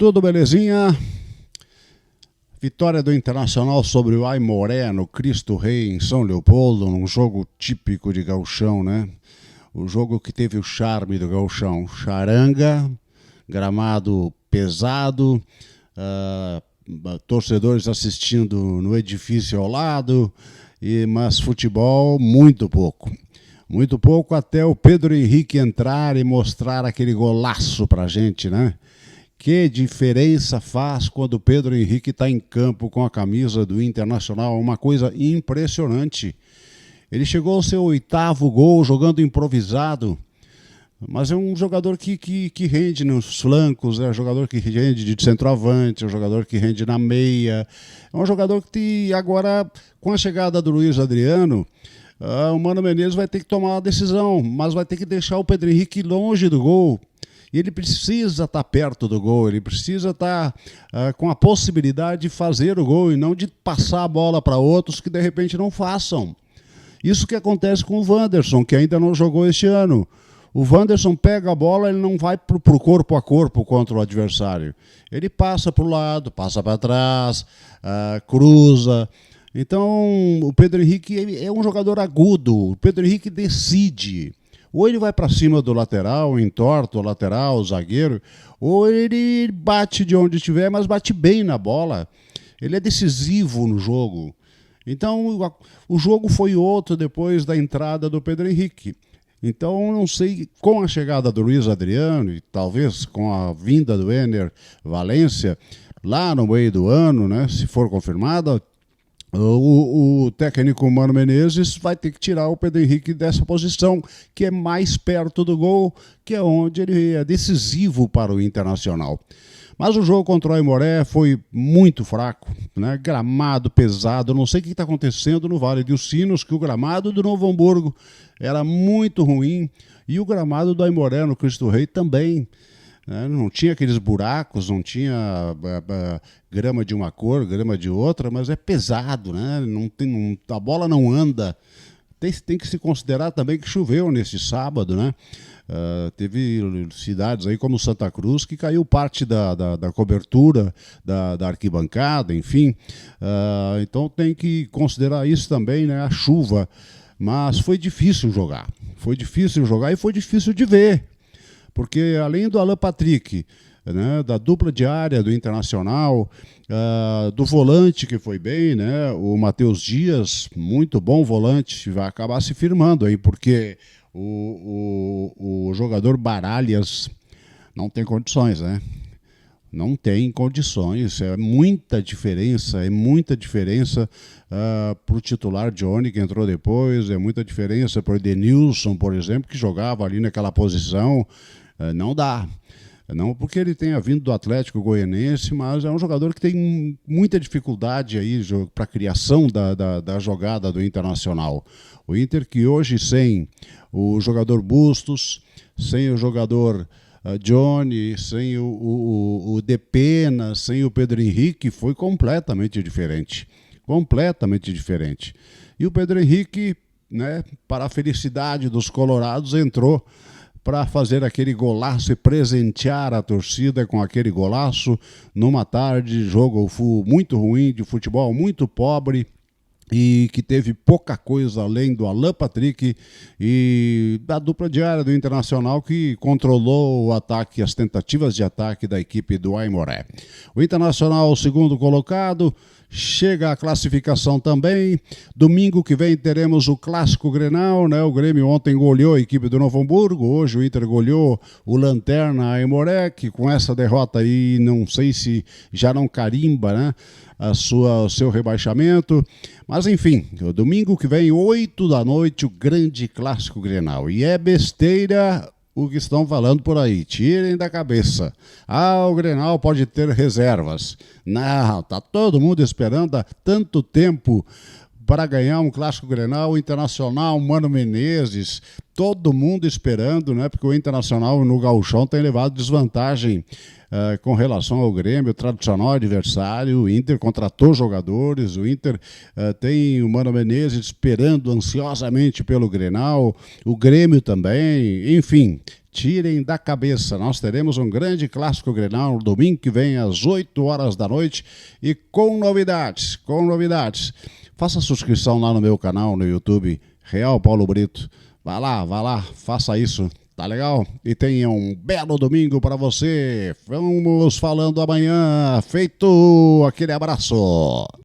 Tudo belezinha? Vitória do Internacional sobre o Aimoré no Cristo Rei em São Leopoldo, num jogo típico de gauchão, né? O jogo que teve o charme do gauchão. Charanga, gramado pesado, torcedores assistindo no edifício ao lado, mas futebol muito pouco. Muito pouco até o Pedro Henrique entrar e mostrar aquele golaço pra gente, né? Que diferença faz quando o Pedro Henrique está em campo com a camisa do Internacional, uma coisa impressionante. Ele chegou ao seu 8º gol jogando improvisado, mas é um jogador que rende nos flancos, é um jogador que rende de centroavante, é um jogador que rende na meia, é um jogador que agora, com a chegada do Luiz Adriano, o Mano Menezes vai ter que tomar uma decisão, mas vai ter que deixar o Pedro Henrique longe do gol. E ele precisa estar perto do gol, ele precisa estar com a possibilidade de fazer o gol e não de passar a bola para outros que de repente não façam. Isso que acontece com o Wanderson, que ainda não jogou este ano. O Wanderson pega a bola, ele não vai para o corpo a corpo contra o adversário. Ele passa para o lado, passa para trás, cruza. Então o Pedro Henrique é um jogador agudo, o Pedro Henrique decide. Ou ele vai para cima do lateral, entorta o lateral, o zagueiro, ou ele bate de onde estiver, mas bate bem na bola. Ele é decisivo no jogo. Então, o jogo foi outro depois da entrada do Pedro Henrique. Então, não sei, com a chegada do Luiz Adriano e talvez com a vinda do Ener Valencia, lá no meio do ano, né, se for confirmada, o técnico Mano Menezes vai ter que tirar o Pedro Henrique dessa posição, que é mais perto do gol, que é onde ele é decisivo para o Internacional. Mas o jogo contra o Aimoré foi muito fraco, né? Gramado pesado, não sei o que está acontecendo no Vale dos Sinos, que o gramado do Novo Hamburgo era muito ruim, e o gramado do Aimoré no Cristo Rei também. Não tinha aqueles buracos, não tinha grama de uma cor, grama de outra, mas é pesado, né? A bola não anda. Tem que se considerar também que choveu nesse sábado, né? Teve cidades aí como Santa Cruz que caiu parte da cobertura da arquibancada, enfim. Então tem que considerar isso também, né? A chuva. Mas foi difícil jogar. Foi difícil jogar e foi difícil de ver. Porque além do Alan Patrick, né, da dupla diária do Internacional, do volante que foi bem, né, o Matheus Dias, muito bom volante, vai acabar se firmando aí, porque o jogador Baralhas não tem condições, né? Não tem condições, é muita diferença para o titular Johnny, que entrou depois, é muita diferença para o Edenilson, por exemplo, que jogava ali naquela posição. Não dá. Não porque ele tenha vindo do Atlético Goianiense, mas é um jogador que tem muita dificuldade aí para a criação da jogada do Internacional. O Inter que hoje sem o jogador Bustos, sem o jogador Johnny, sem o Depena, sem o Pedro Henrique, foi completamente diferente. Completamente diferente. E o Pedro Henrique, né, para a felicidade dos colorados, entrou para fazer aquele golaço e presentear a torcida com aquele golaço numa tarde de jogo muito ruim, de futebol muito pobre, e que teve pouca coisa além do Alan Patrick e da dupla diária do Internacional, que controlou o ataque, as tentativas de ataque da equipe do Aimoré. O Internacional, o segundo colocado, chega a classificação também. Domingo que vem teremos o Clássico Grenal, né? O Grêmio ontem goleou a equipe do Novo Hamburgo, hoje o Inter goleou o Lanterna Aimoré, que com essa derrota aí não sei se já não carimba, né, o seu rebaixamento. Mas enfim, o domingo que vem, 8 da noite, o grande Clássico Grenal. E é besteira o que estão falando por aí, tirem da cabeça. O Grenal pode ter reservas. Não, tá todo mundo esperando há tanto tempo para ganhar um Clássico Grenal, o Internacional, Mano Menezes, todo mundo esperando, né? Porque o Internacional no gauchão tem levado desvantagem com relação ao Grêmio, o tradicional adversário. O Inter contratou jogadores, o Inter tem o Mano Menezes esperando ansiosamente pelo Grenal, o Grêmio também, enfim, tirem da cabeça. Nós teremos um grande clássico Grenal no domingo que vem às 8 horas da noite e com novidades, com novidades. Faça subscrição lá no meu canal no YouTube, Real Paulo Brito. Vai lá, faça isso. Tá legal? E tenha um belo domingo para você. Vamos falando amanhã. Feito, aquele abraço.